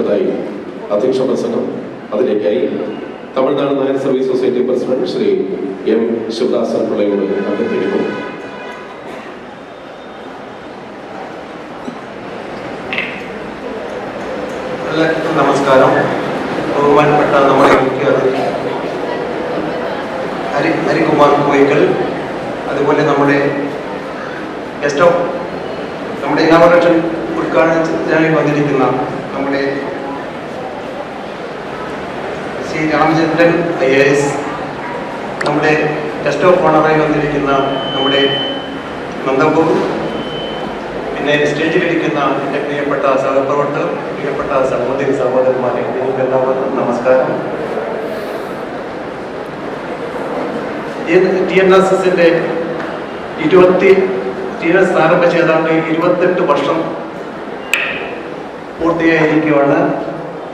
അടുത്തതായി അധ്യക്ഷ പ്രസംഗം അതിലേക്കായി Tamil Nadu Nair service society president Shri M Sivadasan പിള്ളയോട് അഭ്യർത്ഥിക്കുന്നു. നമസ്കാരം. ബഹുമാനപ്പെട്ട നമ്മുടെ മുഖ്യ ഹരികുമാർ കോയിക്കൽ, അതുപോലെ നമ്മുടെ ഗസ്റ്റ് ഓഫ് നമ്മുടെ ഇനാഗുറേഷൻ ഉദ്ഘാടനത്തിനായി വന്നിരിക്കുന്ന നമ്മുടെ ശ്രീ രാമചന്ദ്രൻ IAS, നമ്മുടെ ഗസ്റ്റ് ഓഫ് ഓണറായി വന്നിരിക്കുന്ന നമ്മുടെ നന്ദപൂർ, പിന്നെ സ്റ്റേജിലിരിക്കുന്ന എൻ്റെ പ്രിയപ്പെട്ട സഹപ്രവർത്തകർ, പ്രിയപ്പെട്ട സഹോദരി സഹോദരന്മാരെ, നിങ്ങൾക്കെല്ലാവർക്കും നമസ്കാരം. TNSSന്റെ TNS ആരംഭിച്ച ഏതാണ്ട് 28 വർഷം പൂർത്തിയായിരിക്കുകയാണ്.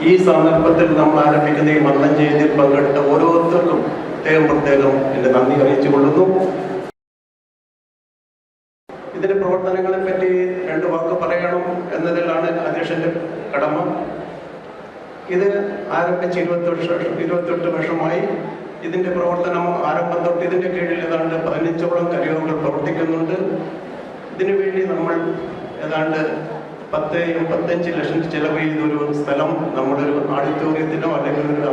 ഈ സന്ദർഭത്തിൽ നമ്മൾ ആരംഭിക്കുന്ന ഈ മന്ദഞ്ചേരിയിൽ പങ്കെടുത്ത ഓരോരുത്തർക്കും പ്രത്യേകം എൻ്റെ നന്ദി അറിയിച്ചുകൊള്ളുന്നു. ഇതിന്റെ പ്രവർത്തനങ്ങളെ പറ്റി 2 വാക്ക് പറയണം എന്നതിലാണ് അധ്യക്ഷന്റെ കടമ. ഇത് ആരംഭിച്ച് 28 വർഷമായി. ഇതിന്റെ പ്രവർത്തനം ആരംഭം തൊട്ട് ഇതിന്റെ കീഴിൽ ഏതാണ്ട് 15ഓളം കരയോഗങ്ങൾ പ്രവർത്തിക്കുന്നുണ്ട്. ഇതിനു വേണ്ടി നമ്മൾ ഏതാണ്ട് 10-25 ലക്ഷം ചെലവ് ചെയ്തൊരു സ്ഥലം നമ്മളൊരു ഓഡിറ്റോറിയത്തിനോ അല്ലെങ്കിൽ ഒരു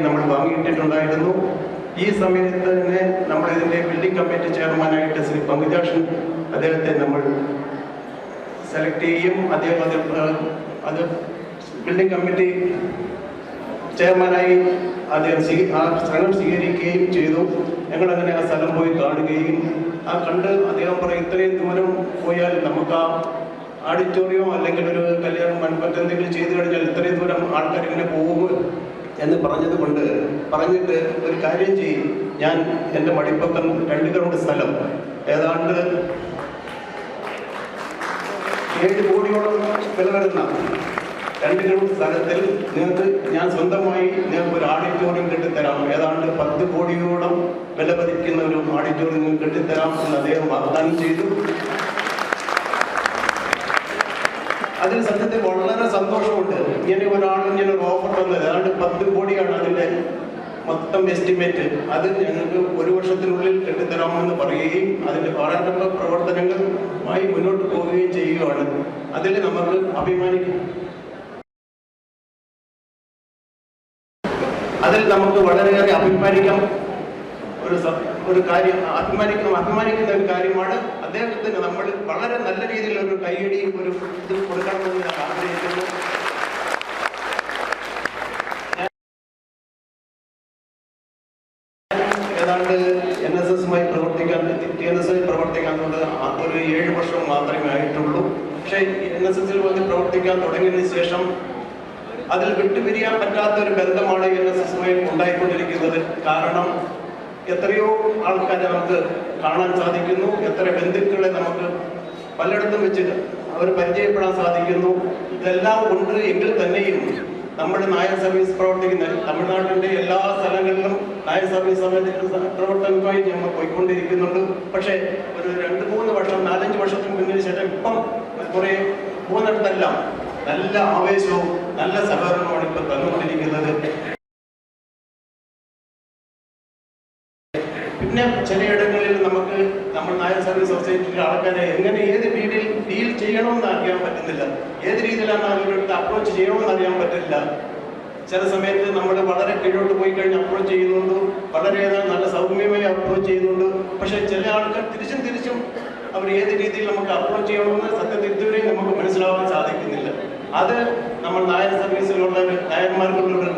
നമ്മൾ വാങ്ങിയിട്ടിട്ടുണ്ടായിരുന്നു. ഈ സമയത്ത് തന്നെ നമ്മൾ ഇതിന്റെ ബിൽഡിംഗ് കമ്മിറ്റി ചെയർമാനായിട്ട് ശ്രീ പങ്കുജാക്ഷൻ അദ്ദേഹത്തെ നമ്മൾ സെലക്ട് ചെയ്യും. അദ്ദേഹം അത് ബിൽഡിംഗ് കമ്മിറ്റി ചെയർമാനായി അദ്ദേഹം ആ സ്ഥലം സ്വീകരിക്കുകയും ചെയ്തു. ഞങ്ങളങ്ങനെ ആ സ്ഥലം പോയി കാണുകയും കണ്ട് അദ്ദേഹം പറയും, ഇത്രയും ദൂരം പോയാൽ നമുക്ക് ആ ഓഡിറ്റോറിയം അല്ലെങ്കിൽ ഒരു കല്യാണം മറ്റെന്തെങ്കിലും ചെയ്തു കഴിഞ്ഞാൽ ഇത്രയും ദൂരം ആൾക്കാർ ഇങ്ങനെ പോകും എന്ന് പറഞ്ഞിട്ട് ഒരു കാര്യം ചെയ്യും, ഞാൻ എൻ്റെ മടിപ്പക്കം 2 ഗ്രൗണ്ട് സ്ഥലം ഏതാണ്ട് 7 കോടിയോളം വില വരുന്ന 2 ഗ്രൗണ്ട് സ്ഥലത്തിൽ നിങ്ങൾക്ക് ഞാൻ സ്വന്തമായി നിങ്ങൾക്ക് ഒരു ഓഡിറ്റോറിയം കെട്ടിത്തരാം, ഏതാണ്ട് 10 കോടിയോളം വില പതിക്കുന്ന ഒരു ഓഡിറ്റോറിയം നിങ്ങൾക്ക് കെട്ടിത്തരാം എന്ന് അദ്ദേഹം വാഗ്ദാനം ചെയ്തു. അതിൽ സത്യത്തിൽ വളരെ സന്തോഷമുണ്ട്. ഇങ്ങനെ ഒരു ഓഫർ തന്നത് ഏതാണ്ട് 10 കോടിയാണ് അതിൻ്റെ മൊത്തം എസ്റ്റിമേറ്റ്. അത് ഞങ്ങൾക്ക് 1 വർഷത്തിനുള്ളിൽ കെട്ടിത്തരാമെന്ന് പറയുകയും അതിൻ്റെ പ്രാരംഭ പ്രവർത്തനങ്ങളുമായി മുന്നോട്ട് പോവുകയും ചെയ്യുകയാണ്. അതിൽ നമുക്ക് വളരെയേറെ അഭിമാനിക്കാം. ഒരു കാര്യം അഭിമാനിക്കുന്ന ഒരു കാര്യമാണ്. അദ്ദേഹത്തിന് നമ്മൾ വളരെ നല്ല രീതിയിൽ ഒരു കൈയടിയും ഒരു ഇത് കൊടുക്കണമെന്ന് ഞാൻ ആഗ്രഹിക്കുന്നു. ഏതാണ്ട് TNSമായി പ്രവർത്തിക്കാൻ ഒരു 7 വർഷം മാത്രമേ ആയിട്ടുള്ളൂ. പക്ഷേ NSSൽ വന്ന് പ്രവർത്തിക്കാൻ തുടങ്ങിയതിന് ശേഷം അതിൽ വിട്ടുപിരിയാൻ പറ്റാത്ത ഒരു ബന്ധമാണ് NSSമായി ഉണ്ടായിക്കൊണ്ടിരിക്കുന്നത്. കാരണം എത്രയോ ആൾക്കാരെ നമുക്ക് കാണാൻ സാധിക്കുന്നു, എത്ര ബന്ധുക്കളെ നമുക്ക് പലയിടത്തും വെച്ച് അവർ പരിചയപ്പെടാൻ സാധിക്കുന്നു. ഇതെല്ലാം ഉണ്ട് എങ്കിൽ തന്നെയും നമ്മുടെ നായർ സർവീസ് പ്രവർത്തിക്കുന്ന തമിഴ്നാട്ടിൻ്റെ എല്ലാ സ്ഥലങ്ങളിലും നായർ സർവീസ് പ്രവർത്തനവുമായി ഞങ്ങൾ പോയിക്കൊണ്ടിരിക്കുന്നുണ്ട്. പക്ഷേ ഒരു 2-3 വർഷം 4-5 വർഷത്തിന് മുന്നിന് ശേഷം ഇപ്പം കുറേ പോകുന്നിടത്തെല്ലാം നല്ല ആവേശവും നല്ല സഹകരണമാണ് ഇപ്പം തന്നുകൊണ്ടിരിക്കുന്നത്. പിന്നെ ചിലയിടങ്ങളിൽ നമ്മൾ നായർ സർവീസ് സൊസൈറ്റിയിലെ ആൾക്കാരെ എങ്ങനെ ഏത് രീതിയിൽ ഡീൽ ചെയ്യണമെന്ന് അറിയാൻ പറ്റുന്നില്ല, ഏത് രീതിയിലാണ് അവരുടെ അപ്രോച്ച് ചെയ്യണമെന്ന് അറിയാൻ പറ്റില്ല. ചില സമയത്ത് നമ്മൾ വളരെ കീഴോട്ട് പോയി കഴിഞ്ഞ് അപ്രോച്ച് ചെയ്യുന്നുണ്ട്, വളരെ നല്ല സൗമ്യമായി അപ്രോച്ച് ചെയ്യുന്നുണ്ട്. പക്ഷേ ചില ആൾക്കാർ തിരിച്ചും അവർ ഏത് രീതിയിൽ നമുക്ക് അപ്രോച്ച് ചെയ്യണമെന്ന് സത്യത്തിൽ ഇതുവരെ നമുക്ക് മനസ്സിലാവാൻ സാധിക്കുന്നില്ല. അത് നമ്മൾ നായർ സർവീസിലുള്ള നായന്മാർക്കുള്ളൊരു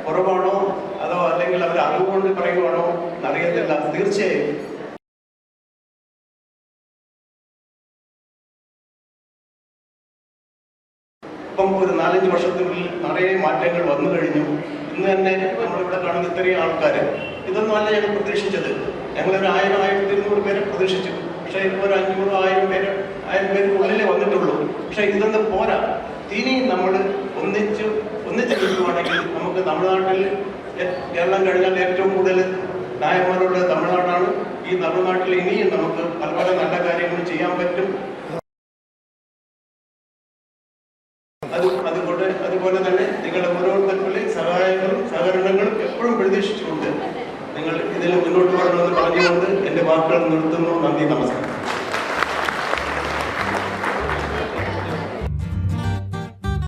കുറവാണോ അതോ അല്ലെങ്കിൽ അവർ അറിവുകൊണ്ട് പറയുവാണോ എന്നറിയത്തില്ല. തീർച്ചയായും ഇപ്പം ഒരു 4-5 വർഷത്തിനുള്ളിൽ നിറയെ മാറ്റങ്ങൾ വന്നു കഴിഞ്ഞു. ഇന്ന് തന്നെ നമ്മളിവിടെ കാണുന്ന ഇത്രയും ആൾക്കാർ ഇതൊന്നും അല്ല ഞങ്ങൾ പ്രതീക്ഷിച്ചത്. ഞങ്ങളൊരു 1000-1200 പേരെ പ്രതീക്ഷിച്ചു. പക്ഷേ ഇപ്പോൾ ഒരു 500-1000 പേര് ഉള്ളിലേ വന്നിട്ടുള്ളൂ. പക്ഷേ ഇതൊന്നും പോരാ. ഇനിയും നമ്മൾ ഒന്നിച്ച് നിൽക്കുവാണെങ്കിൽ നമുക്ക് തമിഴ്നാട്ടിൽ കേരളം കഴിഞ്ഞാൽ ഏറ്റവും കൂടുതൽ നായന്മാരുള്ള തമിഴ്നാടാണ്. ഈ തമിഴ്നാട്ടിൽ ഇനിയും നമുക്ക് പല നല്ല കാര്യങ്ങൾ ചെയ്യാൻ പറ്റും. അതുപോലെ തന്നെ നിങ്ങളുടെ ഓരോരുത്തർക്കുള്ളിൽ സഹായങ്ങളും സഹകരണങ്ങളും എപ്പോഴും പ്രതീക്ഷിച്ചുകൊണ്ട് നിങ്ങൾ ഇതിൽ മുന്നോട്ട് വരണമെന്ന് പറഞ്ഞുകൊണ്ട് എൻ്റെ വാക്കുകൾ നിർത്തുന്നു. നന്ദി, നമസ്കാരം.